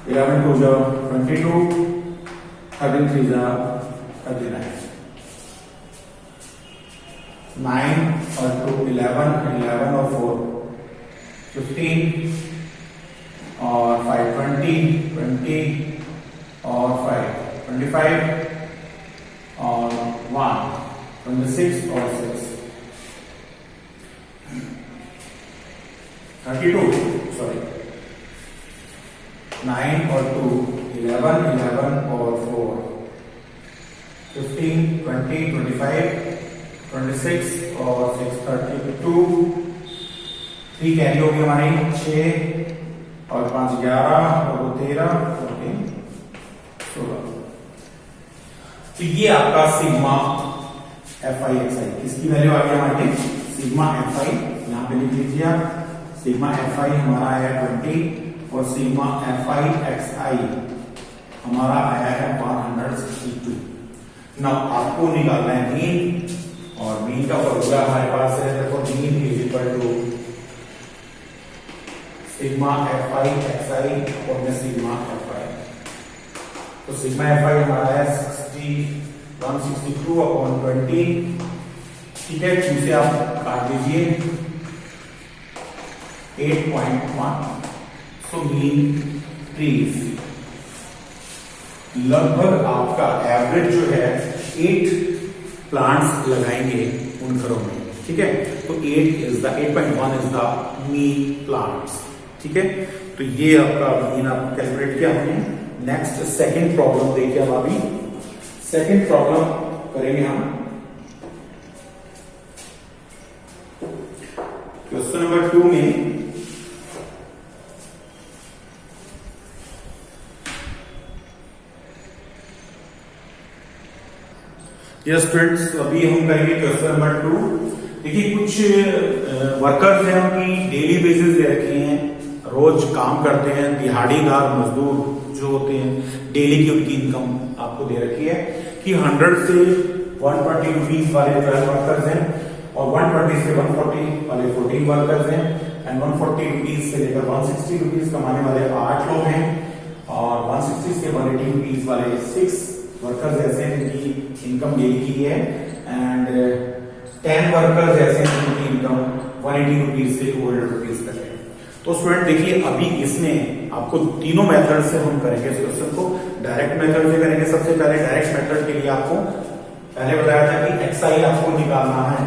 11 2 जा 22, 13 3 जा 39, 9 और 2 11, 11 और 4 15 और 5 20, 20 और 5 25 और 1 26 और 6 32, सॉरी 9 और 2 11, 11 और 4 15 20 25 26 और 6 32, 3 कैरी होगी हमारी 6 और 5 11 और 13 और 3 16। तो ये आपका सिग्मा एफ आई एक्स आई किसकी वैल्यू आ गई हमारे सिग्मा एफ आई, यहां पे लिख लीजिए आप सिग्मा एफ आई हमारा है 20 और सिग्मा एफ आई एक्स आई हमारा आया है 162। ना आपको निकालना है मीन, और मीन का फॉर्मूला हमारे पास है, देखो mean is equal to sigma F i x i और सिग्मा एफ आई। तो सिग्मा एफ आई हमारा है 162 अपॉन 20, ठीक है, 2 से आप काट दीजिए 8.1। सो मीन ट्रीज लगभग आपका एवरेज जो है 8 प्लांट्स लगाएंगे उन घरों में, ठीक है। तो 8.1 इज द मीन प्लांट्स, ठीक है। तो ये आपका मीन आप कैलकुलेट किया हमने। नेक्स्ट सेकंड प्रॉब्लम देखिए, अब अभी सेकंड प्रॉब्लम करेंगे हम। क्वेश्चन नंबर 2 में ये स्टूडेंट्स अभी हम करेंगे क्वेश्चन नंबर 2। देखिए कुछ वर्कर्स हैं, उनकी डेली बेसिस दे रखी हैं, रोज काम करते हैं, दिहाड़ीदार मजदूर जो होते हैं, डेली की उनकी इनकम आपको दे रखी है कि 100 से 120 रुपीज वाले 12 वर्कर्स हैं और 120 से 140 वाले 14 वर्कर्स हैं एंड 140 रुपीज से लेकर 160 रुपीज कमाने वाले 8 लोग हैं और 160 से 180 रुपीज वाले 6 वर्कर्स ऐसे हैं जिनकी इनकम डेली की है एंड 10 वर्कर्स ऐसे हैं जिनकी इनकम 180 रुपीज से 200 रुपीज तक है। तो स्टूडेंट देखिए अभी इसमें आपको तीनों मेथड से हम करेंगे इस क्वेश्चन को। डायरेक्ट मेथड से करेंगे। सबसे पहले डायरेक्ट मेथड के लिए आपको पहले बताया था कि एक्सआई आपको निकालना है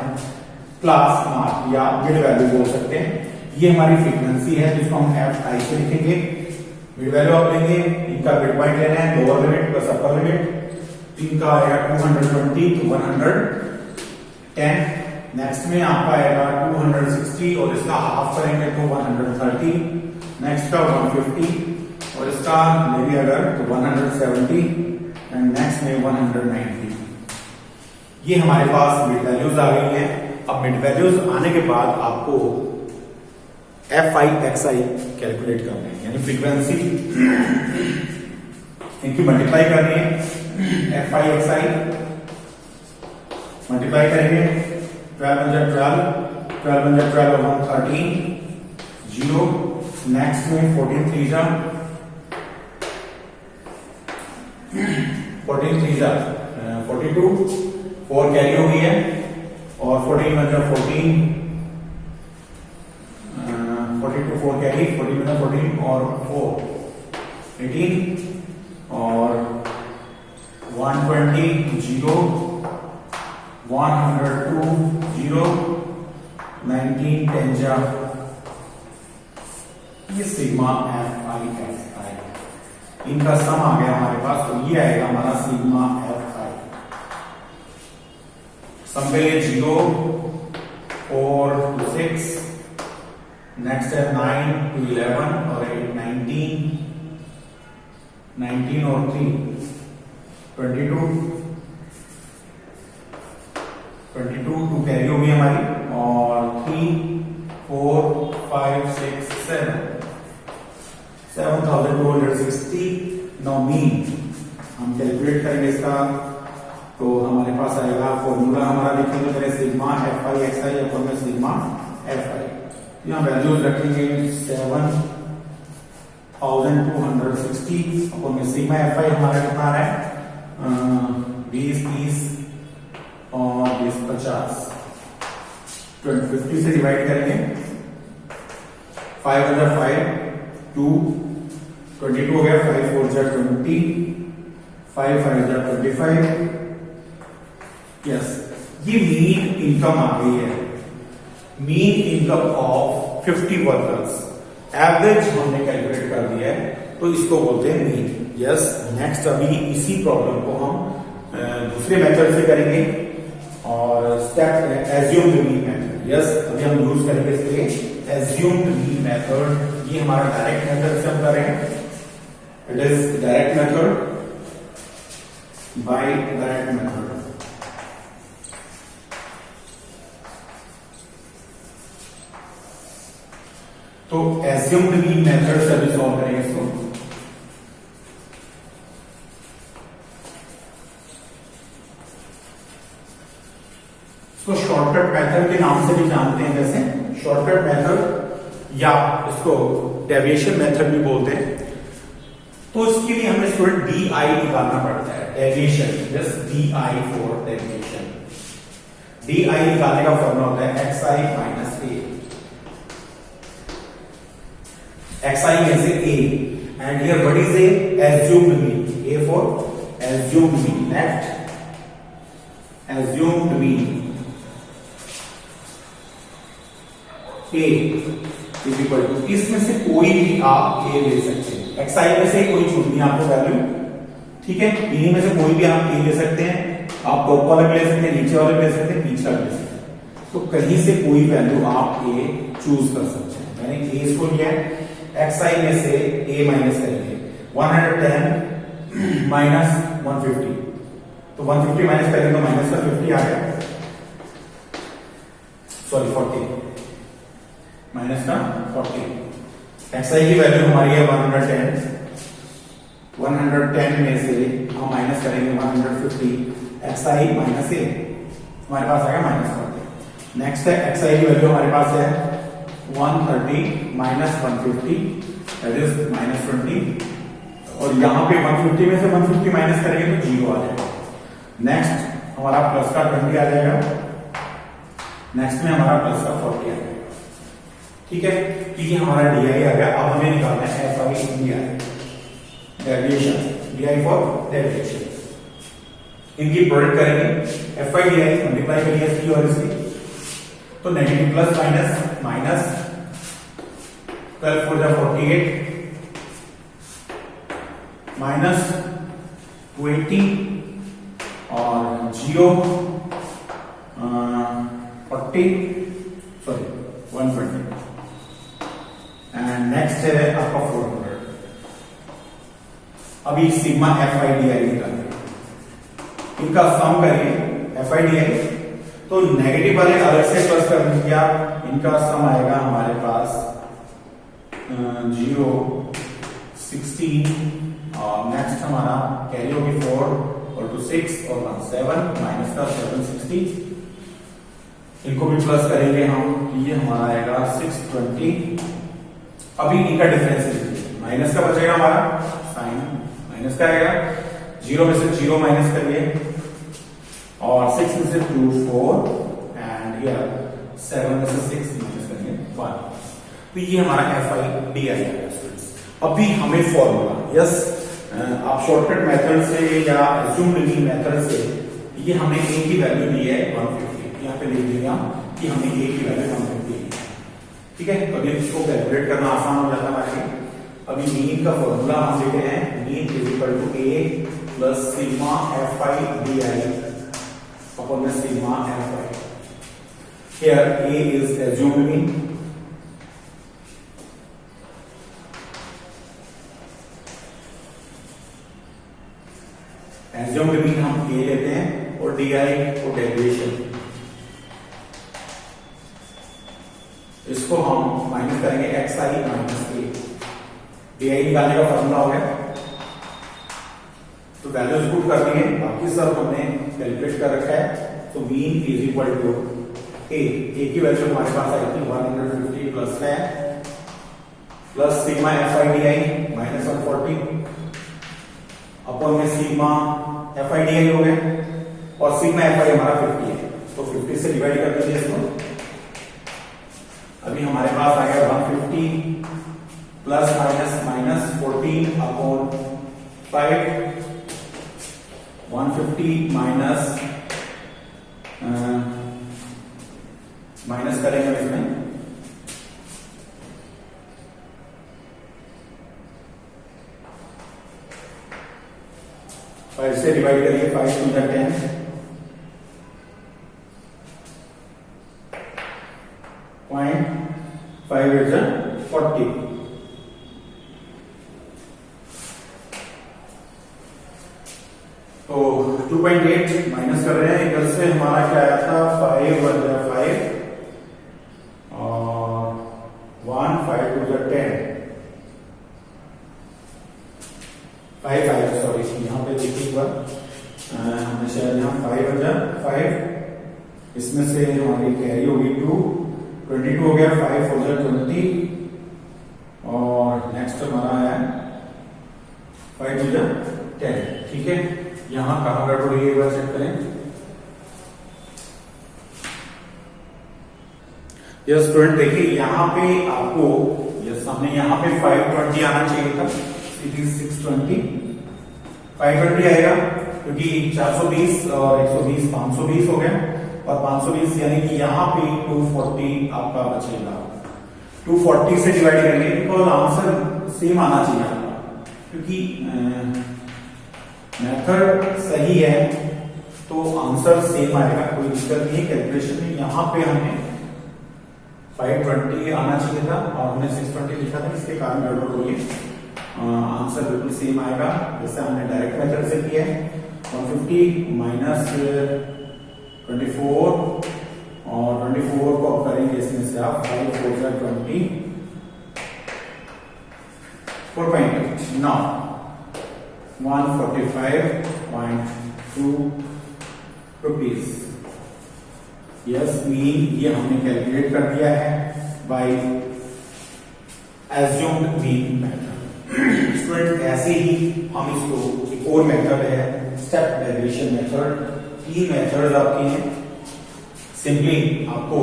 क्लास मार्क या मिड वैल्यू बोल सकते हैं। ये हमारी फ्रीक्वेंसी है जिसको हम एफ आई से लिखेंगे। मिड वैल्यू आप लेंगे, इनका मिड पॉइंट लेना है, lower limit plus upper limit. इनका आएगा 220 to 110। नेक्स्ट में आपका आएगा 260 और इसका हाफ करेंगे तो 130। नेक्स्ट का 150 और इसका लेंगे अगर तो 170 एंड नेक्स्ट में 190। ये हमारे पास मिड वैल्यूज आ गई हैं। अब मिड वैल्यूज आने के बाद आपको F i x I calculate करना है, यानी फ्रीक्वेंसी इनकी मल्टीप्लाई करनी है। F i x I multiply करेंगे 12 12 12 12 113 0। नेक्स्ट में 14 3 जा 42 4 कैरी हो गई है और 14 में 14 42 4 कैरी 14 में 14 और 4 18 और 120 0 102 0 19 10 जा। ये sigma F I F I इनका सम आ गया हमारे पास, तो ये आएगा हमारा सिग्मा एफ आई। सम के लिए 0 4 to 6, नेक्स्ट है 9 to 11 और 8 19 19 और 3 22 2 कैरी होगी हमारी और 3 4 5 6 7 7260। नाउ मीन हम कैलकुलेट करेंगे इसका तो हमारे पास आएगा फॉर्मूला हमारा लिखेंगे पहले sigma F i x I upon में सिग्मा एफ आई, यहाँ वैल्यूज रखेंगे 7260 अपन में सिग्मा एफ आई हमारा कितना है 20 30 और 20 50 50 से डिवाइड करेंगे 5 5 2 22 हो गया 5 4 20 5 5 25 यस ये मीन इनकम आ गई है, mean income of 50 workers average हमने कैलकुलेट कर दिया है तो इसको बोलते हैं मीन। यस नेक्स्ट अभी इसी प्रॉब्लम को हम दूसरे मेथड से करेंगे और step assumed mean method. Yes अभी हम यूज करेंगे इसके एज्यूम्ड मीन मेथड, ये हमारा डायरेक्ट मेथड से हम कर रहे हैं, it is direct method by direct method. तो एज्यूम्ड मीन मेथड से अभी सॉल्व करेंगे इसको। इसको शॉर्टकट मेथड के नाम से भी जानते हैं, जैसे शॉर्टकट मेथड या इसको डेविएशन मेथड भी बोलते हैं। तो इसके लिए हमें स्टूडेंट डी आई निकालना पड़ता है, deviation, just D I for deviation. D I निकालने का फॉर्मूला होता है x I minus A, xi is a and here what is a assumed mean, a for assumed mean, next assumed mean a is equal to, इसमें से कोई भी आप a ले सकते हैं, xi में से कोई छूटनी है आपको वैल्यू, ठीक है, इन्हीं में से कोई भी आप a ले सकते हैं, आप टॉप वाले ले सकते हैं, नीचे वाले ले सकते हैं, बीच वाले ले सकते हैं, तो कहीं से कोई वैल्यू आप a चूज कर सकते हैं। मैंने a इसको लिया है, xi में से a माइनस करेंगे 110 माइनस 150, तो 150 माइनस करेंगे तो माइनस का 50 आ गया, सॉरी 40 माइनस का 40। xi की वैल्यू हमारी है 110 में से हम माइनस करेंगे 150, xi माइनस a हमारे पास आ गया माइनस 40। नेक्स्ट है xi की वैल्यू हमारे पास है 130 माइनस 150 दैट इज माइनस 20, और यहां पे 150 में से 150 माइनस करेंगे तो 0 आ जाएगा। नेक्स्ट हमारा प्लस का 20 आ जाएगा, नेक्स्ट में हमारा प्लस का 40 आ जाएगा, ठीक है, ये हमारा डी आई आ गया। अब हमें निकालना है F i d I, deviation, D I for deviation, इनकी प्रोडक्ट करेंगे, F i d I multiply करिए इसकी और इसकी, तो negative plus minus minus 12 4 48 minus 20 और 0 40 सॉरी 120 एंड नेक्स्ट है आपका 400। अभी सिग्मा एफ आई डी आई निकालिए, इनका सम करिए एफ आई डी आई, तो नेगेटिव वाले अलग से प्लस कर दीजिए आप, इनका सम आएगा हमारे पास 0 16 और नेक्स्ट हमारा कैरी होगी 4 और 2 6 और 1 7 माइनस का 760, इनको भी प्लस करेंगे हम, ये हमारा आएगा 620। अभी इनका डिफरेंस लीजिए, माइनस का बचेगा हमारा साइन माइनस का आएगा, 0 में से 0 माइनस करिए और 6 में से 2 4 एंड हियर 7 में से 6 माइनस करेंगे 1, तो ये हमारा एफ आई डी आई है स्टूडेंट्स। अभी हमें फॉर्मूला, यस आप शॉर्टकट मेथड से या एज्यूम्ड मीन मेथड से, ये हमने ए की वैल्यू ली है 150, यहाँ पे लिख दिया कि हमने ए की वैल्यू 150 ली है, ठीक है, तो अभी इसको कैलकुलेट करना आसान हो जाता है हमारे लिए। अभी मीन का फॉर्मूला हम लेते हैं, mean is equal to a plus sigma F i d i upon में sigma F i, here a is assumed mean, assumed mean हम ए लेते हैं और डी आई और डेविएशन, इसको हम माइनस करेंगे x I minus A, D I निकालने का फॉर्मूला हो गया, तो वैल्यूज पुट करनी है, बाकी सब हमने कैलकुलेट कर रखा है। तो mean is equal to a की वैल्यू हमारे पास आई थी 150 प्लस है plus sigma F i d i minus 140 upon में sigma F i d i हो गया और सिग्मा एफ आई हमारा 50 है, तो 50 से डिवाइड कर दीजिए इसको। अभी हमारे पास आ गया 150 plus minus minus 14 upon 5 150 minus minus करेंगे इसमें 5 से डिवाइड करिए 5 टू द 10 0.5 इज 40 तो 2.8 माइनस कर रहे हैं इधर से, हमारा क्या आया था 5 1 5 और 1 5 टू 10 5 5 सॉरी यहाँ पे देखिए एक बार हमने शायद यहाँ 5 5 इसमें से हमारी कैरी होगी 2 22 हो गया 5 4 20 और नेक्स्ट हमारा है 5 टू 10 ठीक है। यहां कहां गड़बड़ हुई है एक बार चेक करें। यस स्टूडेंट देखिए यहाँ पे आपको यस हमने यहाँ पे 520 आना चाहिए था, इट इज 620 520 आएगा क्योंकि 420 और 120 520 हो गया और 520 यानी कि यहाँ पे 240 आपका बचेगा। 240 से डिवाइड करेंगे बिकॉज आंसर सेम आना चाहिए आपका, क्योंकि मेथड सही है तो आंसर सेम आएगा, कोई दिक्कत नहीं है कैलकुलेशन में। यहाँ पे हमें 520 आना चाहिए था और हमने 620 लिखा था, इसके कारण गड़बड़ हुई है। आंसर बिल्कुल सेम आएगा जैसे हमने डायरेक्ट मेथड से किया है। 150 माइनस 24 और 24 को आप करेंगे इसमें से आप 5 4 20 4.8 नाउ 145.2 रुपीज। यस मीन ये हमने कैलकुलेट कर दिया है by assumed mean method. Student ऐसे ही हम इसको एक और मेथड है स्टेप डेरिवेशन मेथड, 3 मेथड आपकी हैं। सिंपली आपको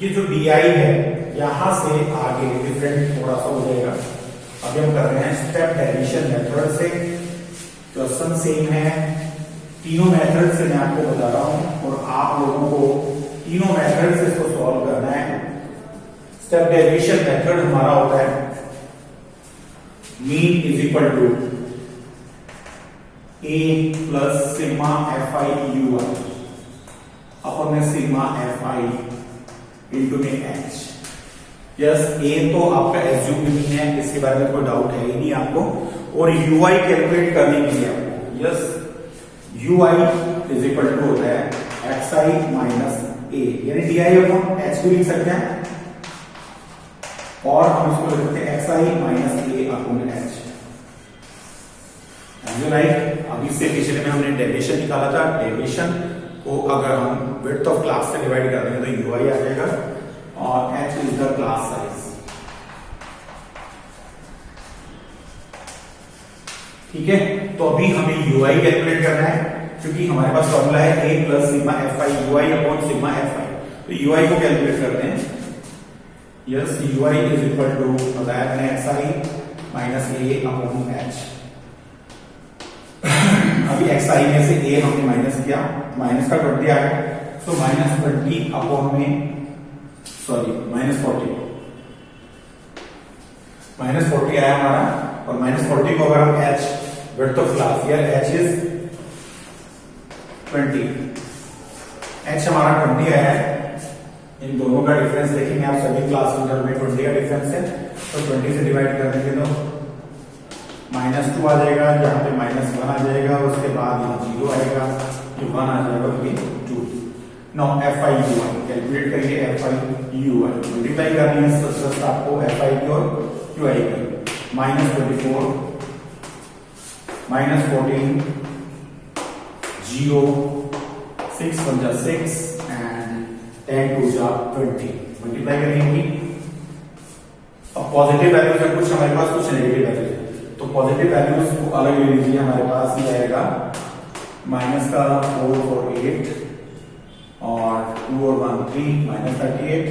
ये जो डी आई है यहां से आगे डिफरेंट थोड़ा सा हो जाएगा। अभी हम कर रहे हैं स्टेप डेरिवेशन मेथड से, क्वेश्चन सेम है, तीनों मेथड से मैं आपको बता रहा हूं और आप लोगों को तीनों मेथड से इसको सॉल्व करना है। स्टेप डेरिवेशन मेथड हमारा होता है mean is equal to a plus sigma F I you I upon में सिग्मा एफ आई इंटू में एच। यस ए तो आपका एज्यूम नहीं है, इसके बारे में कोई डाउट है ही नहीं आपको। और यू आई कैलकुलेट करने के लिए आपको yes you I is equal to होता है एक्स आई माइनस ए, यानी डी आई अपॉन एच भी लिख सकते हैं और हम इसको लिख सकते हैं x I minus a upon H. Right, अभी से पिछले में हमने डेविएशन निकाला था, डेविएशन को अगर हम विड्थ ऑफ क्लास से डिवाइड कर देंगे तो यू आई आ जाएगा और H is the class size. ठीक है, तो अभी हमें यू आई कैलकुलेट करना है क्योंकि हमारे पास फॉर्मूला है a plus sigma F I you I upon sigma F I. तो यू आई को कैलकुलेट करते हैं। Yes you I is equal to बताया मैंने X I minus a upon H. अभी एक्स आई में से ए हमने माइनस किया, माइनस का 20 आ गया, तो माइनस 20 अपॉन में सॉरी माइनस 40 आया हमारा। और माइनस 40 को अगर हम H width of class here H is 20, H हमारा 20 आया है। इन दोनों का डिफरेंस देखेंगे आप सभी क्लास में 20 का डिफरेंस है, तो 20 से डिवाइड कर देंगे तो माइनस 2 आ जाएगा, यहाँ पे माइनस 1 आ जाएगा, उसके बाद यहाँ 0 आएगा, ये 1 आ जाएगा, ये 2। Now F I you I calculate करिए। F I you I multiply करनी है सबसे आपको एफ आई की और यू आई की। माइनस 24 -14, 0, 6 1 जा 6 एंड 10 2 जा 20 मल्टीप्लाई करेंगे। अब पॉजिटिव वैल्यूज है कुछ हमारे पास, कुछ नेगेटिव वैल्यूज है, तो पॉजिटिव वैल्यूज को अलग ले लीजिए। हमारे पास ये आएगा माइनस का 4 और 8 और 2 और 1 3 -38,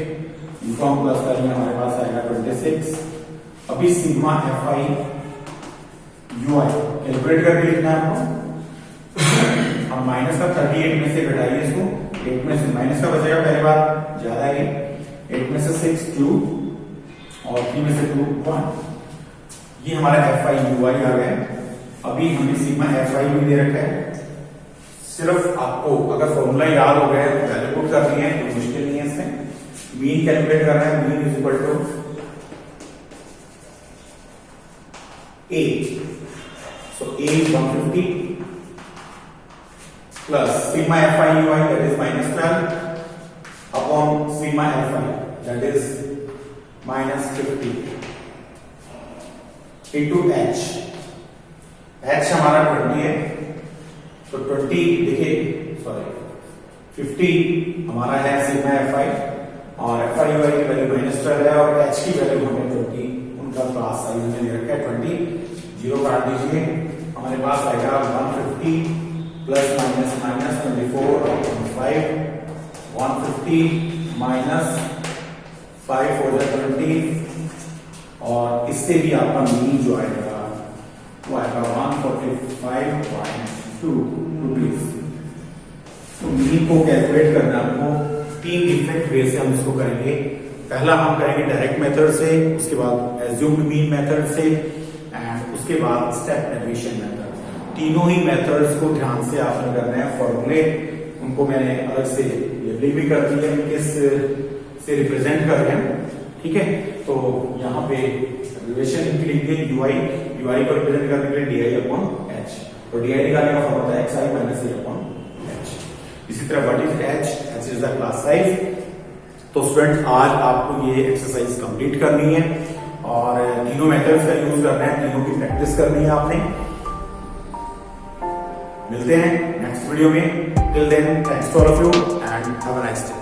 यूनिफॉर्म प्लस करेंगे हमारे पास आएगा 26। अभी sigma F I you I calculate करके लिखना है आपको। अब माइनस का 38 में से घटाइए इसको, 8 में से माइनस का बचेगा, पहली बार ज्यादा है, 8 में से 6 2 और 3 में से 2 1, ये हमारा एफ आई यू आई आ गया। अभी हमें सिग्मा एफ आई भी दे रखा है, सिर्फ आपको अगर फॉर्मूला याद हो गया तो वैल्यू पुट करनी है, तो मुश्किल नहीं है इसमें। मीन कैलकुलेट करना है, mean is equal to A, so A is 150 plus sigma F I you i that is -12 upon sigma F i that is -50 into h. H हमारा 20 है, तो 20 देखिए सॉरी 50 हमारा है सिग्मा एफ आई और F I you आई की value -12 है और एच की वैल्यू हमें 20, उनका क्लास साइज में ले रखा है 20। 0 काट दीजिए, हमारे पास आएगा 150 प्लस माइनस माइनस 24 और 5, 150 माइनस 5 हो जाए 20 और इससे भी आपका मीन जो आएगा वो आएगा 145.2 रुपीज। तो मीन को कैलकुलेट करना आपको 3 डिफरेंट वे से हम इसको करेंगे। पहला हम करेंगे डायरेक्ट मेथड से, उसके बाद एज्यूम्ड मीन मेथड से एंड उसके बाद स्टेप डेविएशन मेथड। तीनों ही मेथड्स को ध्यान से आपने करना है। फॉर्मूले उनको मैंने अलग से लेबलिंग भी कर दी है, किस से रिप्रेजेंट कर रहे हैं, ठीक है। तो यहाँ पे डेविएशन के लिए यूआई को रिप्रेजेंट करने के लिए डीआई अपॉन एच, तो डीआई निकालने का फॉर्मूला होता है x I minus a upon H. इसी तरह what is H? H is the class size. तो स्टूडेंट आज आपको ये एक्सरसाइज कंप्लीट करनी है और तीनों मेथड्स का यूज करना है, तीनों की प्रैक्टिस करनी है आपने। मिलते हैं नेक्स्ट वीडियो में, till then thanks to all of you and have a nice day.